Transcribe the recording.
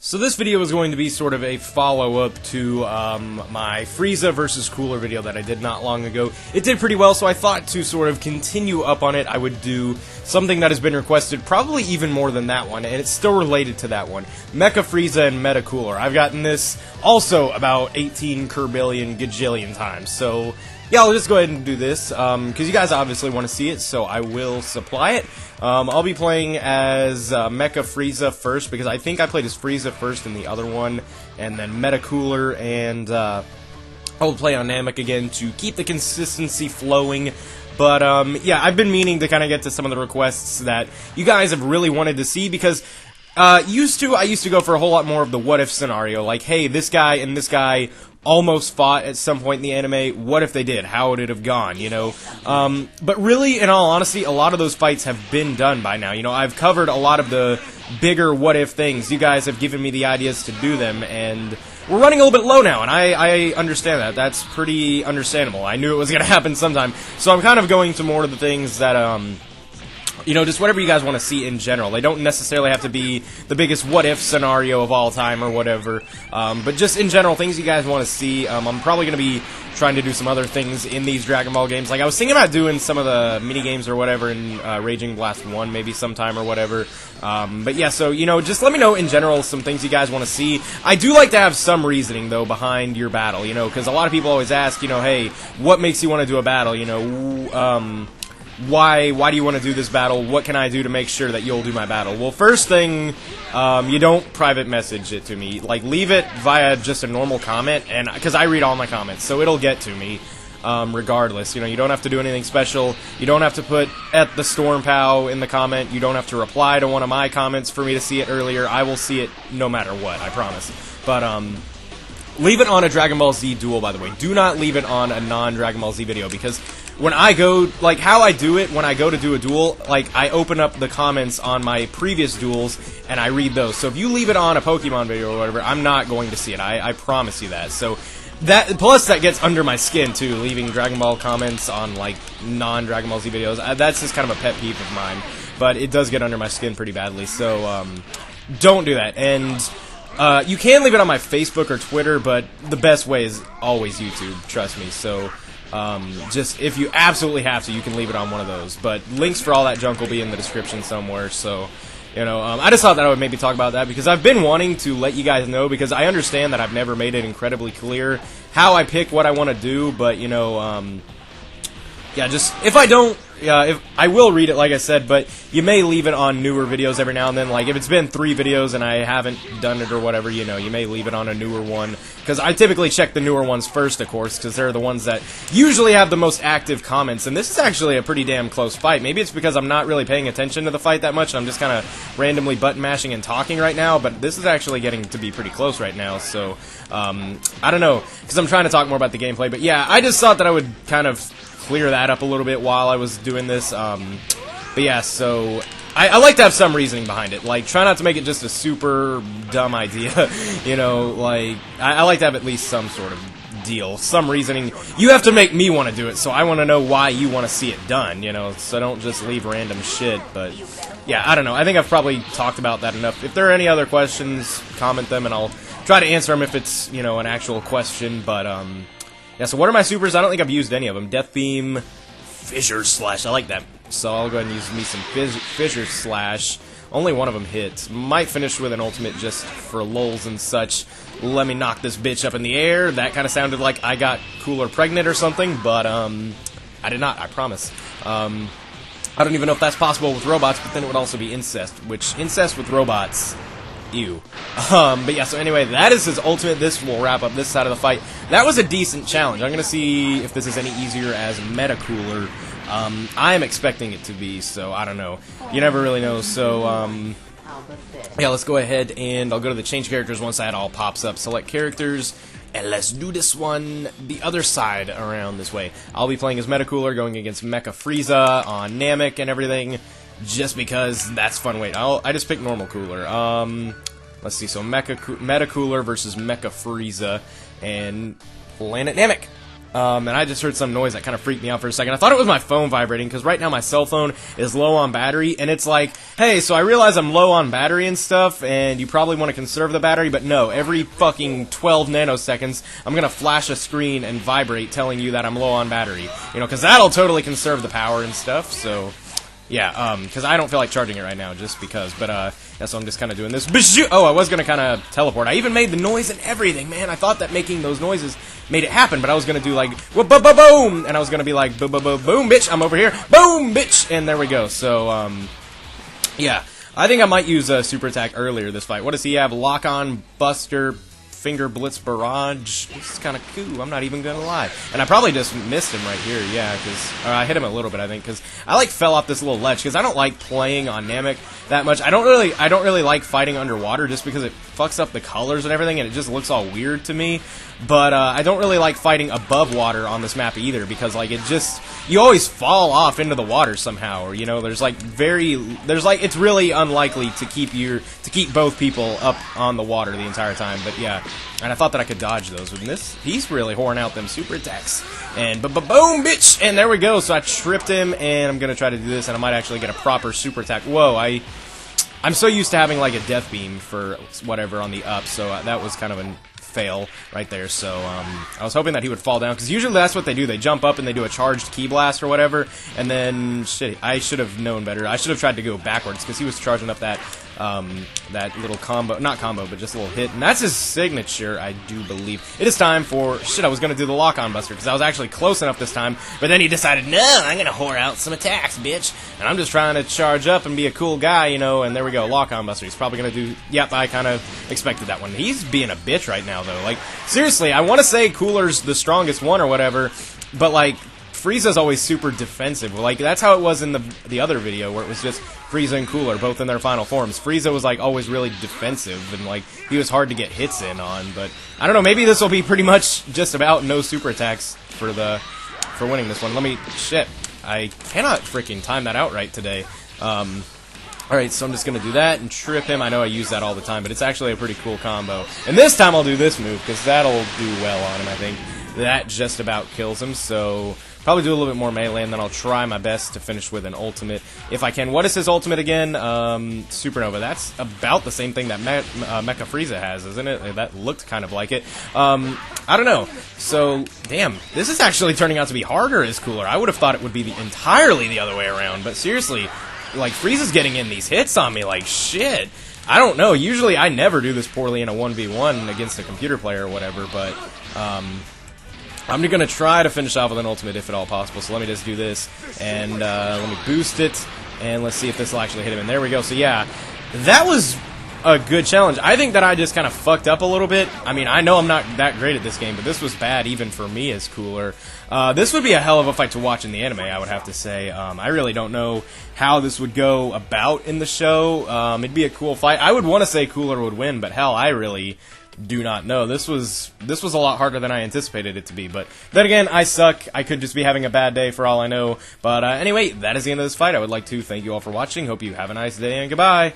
So this video is going to be sort of a follow-up to my Frieza vs. Cooler video that I did not long ago. It did pretty well, so I thought to sort of continue up on it, I would do something that has been requested, probably even more than that one, and it's still related to that one. Mecha Frieza and Meta Cooler. I've gotten this also about 18 kerbillion gajillion times, so yeah, I'll just go ahead and do this, because you guys obviously want to see it, so I will supply it. I'll be playing as Mecha Frieza first, because I think I played as Frieza first in the other one, and then Meta Cooler, and I will play on Namek again to keep the consistency flowing. But, yeah, I've been meaning to kind of get to some of the requests that you guys have really wanted to see, because I used to go for a whole lot more of the what-if scenario, like, hey, this guy and this guy almost fought at some point in the anime, what if they did? How would it have gone, you know? But really, in all honesty, a lot of those fights have been done by now. You know, I've covered a lot of the bigger what-if things. You guys have given me the ideas to do them, and we're running a little bit low now, and I understand that. That's pretty understandable. I knew it was going to happen sometime. So I'm kind of going to more of the things that, you know, just whatever you guys want to see in general. They don't necessarily have to be the biggest what-if scenario of all time or whatever, but just in general, things you guys want to see. I'm probably going to be trying to do some other things in these Dragon Ball games. Like, I was thinking about doing some of the mini-games or whatever in Raging Blast 1 maybe sometime or whatever. But yeah, so, you know, just let me know in general some things you guys want to see. I do like to have some reasoning, though, behind your battle, you know, because a lot of people always ask, you know, hey, what makes you want to do a battle, you know, why do you want to do this battle? What can I do to make sure that you'll do my battle? Well, first thing, you don't private message it to me. Like, leave it via just a normal comment, and because I read all my comments, so it'll get to me regardless. You know, you don't have to do anything special. You don't have to put at TheStormPow in the comment. You don't have to reply to one of my comments for me to see it earlier. I will see it no matter what, I promise. But, leave it on a Dragon Ball Z duel, by the way. Do not leave it on a non-Dragon Ball Z video, because when I go, like, how I do it when I go to do a duel, like, I open up the comments on my previous duels, and I read those. So if you leave it on a Pokemon video or whatever, I'm not going to see it. I promise you that. So that, plus that gets under my skin, too, leaving Dragon Ball comments on, like, non-Dragon Ball Z videos. That's just kind of a pet peeve of mine. But it does get under my skin pretty badly, so, don't do that. And you can leave it on my Facebook or Twitter, but the best way is always YouTube, trust me. So just, if you absolutely have to, you can leave it on one of those. But links for all that junk will be in the description somewhere, so, you know, I just thought that I would maybe talk about that, because I've been wanting to let you guys know, because I understand that I've never made it incredibly clear how I pick what I want to do, but, you know, yeah, just, if I don't, if I will read it, like I said, but you may leave it on newer videos every now and then. Like, if it's been 3 videos and I haven't done it or whatever, you know, you may leave it on a newer one. Because I typically check the newer ones first, of course, because they're the ones that usually have the most active comments. And this is actually a pretty damn close fight. Maybe it's because I'm not really paying attention to the fight that much, and I'm just kind of randomly button mashing and talking right now, but this is actually getting to be pretty close right now, so, I don't know, because I'm trying to talk more about the gameplay. But yeah, I just thought that I would kind of clear that up a little bit while I was doing this, but yeah, so I like to have some reasoning behind it. Like, try not to make it just a super dumb idea, you know, like, I like to have at least some sort of deal, some reasoning. You have to make me want to do it, so I want to know why you want to see it done, you know, so don't just leave random shit. But yeah, I don't know, I think I've probably talked about that enough. If there are any other questions, comment them, and I'll try to answer them if it's, you know, an actual question. But yeah, so what are my supers? I don't think I've used any of them. Death Beam, Fissure Slash, I like that. So I'll go ahead and use me some Fissure Slash. Only one of them hits. Might finish with an ultimate just for lulz and such. Let me knock this bitch up in the air. That kind of sounded like I got Cooler pregnant or something, but I did not, I promise. I don't even know if that's possible with robots, but then it would also be incest, which incest with robots, ew. But yeah, so anyway, that is his ultimate. This will wrap up this side of the fight. That was a decent challenge. I'm going to see if this is any easier as Meta Cooler. I am expecting it to be, so I don't know. You never really know, so, yeah, let's go ahead and I'll go to the change characters once that all pops up. Select characters, and let's do this one the other side around this way. I'll be playing as Meta Cooler, going against Mecha Frieza on Namek and everything, just because that's fun. Wait, I just picked normal Cooler. Let's see, so Meta Cooler versus Mecha Frieza, and Planet Namek. And I just heard some noise that kind of freaked me out for a second. I thought it was my phone vibrating, because right now my cell phone is low on battery, and it's like, hey, so I realize I'm low on battery and stuff, and you probably want to conserve the battery, but no, every fucking 12 nanoseconds, I'm gonna flash a screen and vibrate telling you that I'm low on battery. You know, because that'll totally conserve the power and stuff, so... Yeah, because I don't feel like charging it right now, just because, but, yeah, so I'm just kind of doing this. Oh, I was going to kind of teleport. I even made the noise and everything, man. I thought that making those noises made it happen, but I was going to do, like, boom, and I was going to be like, boom, bitch, I'm over here, boom, bitch, and there we go. So, yeah, I think I might use a super attack earlier this fight. What does he have? Lock-on, Buster, Finger Blitz Barrage. This is kind of cool, I'm not even gonna lie. And I probably just missed him right here, yeah, because I hit him a little bit, I think, because I like fell off this little ledge, because I don't like playing on Namek that much. I don't really like fighting underwater, just because it fucks up the colors and everything, and it just looks all weird to me. But I don't really like fighting above water on this map either, because like it just, you always fall off into the water somehow, or you know, it's really unlikely to keep both people up on the water the entire time. But yeah, and I thought that I could dodge those with this. He's really whoring out them super attacks, and boom, bitch, and there we go. So I tripped him, and I'm gonna try to do this, and I might actually get a proper super attack. Whoa, I'm so used to having like a death beam for whatever on the up, so that was kind of a fail right there. So I was hoping that he would fall down, because usually that's what they do. They jump up and they do a charged ki blast or whatever, and then shit, I should have known better. I should have tried to go backwards, because he was charging up that little combo, not combo, but just a little hit, and that's his signature, I do believe. It is time for, shit, I was going to do the lock-on buster, because I was actually close enough this time, but then he decided, no, I'm going to whore out some attacks, bitch, and I'm just trying to charge up and be a cool guy, you know, and there we go, lock-on buster. He's probably going to do, yep, I kind of expected that one. He's being a bitch right now, though. Like, seriously, I want to say Cooler's the strongest one or whatever, but, like, Frieza's always super defensive. Like, that's how it was in the other video, where it was just Frieza and Cooler, both in their final forms. Frieza was, like, always really defensive, and, like, he was hard to get hits in on, but I don't know, maybe this will be pretty much just about no super attacks for winning this one. Shit, I cannot freaking time that out right today. Alright, so I'm just gonna do that and trip him. I know I use that all the time, but it's actually a pretty cool combo. And this time I'll do this move, because that'll do well on him, I think. That just about kills him, so probably do a little bit more melee, and then I'll try my best to finish with an ultimate if I can. What is his ultimate again? Supernova. That's about the same thing that Mecha Frieza has, isn't it? That looked kind of like it. I don't know. So, damn, this is actually turning out to be harder as Cooler. I would have thought it would be entirely the other way around, but seriously, like, Frieza's getting in these hits on me like shit. I don't know. Usually I never do this poorly in a 1v1 against a computer player or whatever, but I'm going to try to finish off with an ultimate if at all possible. So let me just do this, and let me boost it, and let's see if this will actually hit him. And there we go. So yeah, that was a good challenge. I think that I just kind of fucked up a little bit. I mean, I know I'm not that great at this game, but this was bad even for me as Cooler. This would be a hell of a fight to watch in the anime, I would have to say. I really don't know how this would go about in the show. It'd be a cool fight. I would want to say Cooler would win, but hell, I really do not know. This was a lot harder than I anticipated it to be, but then again, I suck. I could just be having a bad day for all I know. But anyway, that is the end of this fight. I would like to thank you all for watching. Hope you have a nice day, and goodbye.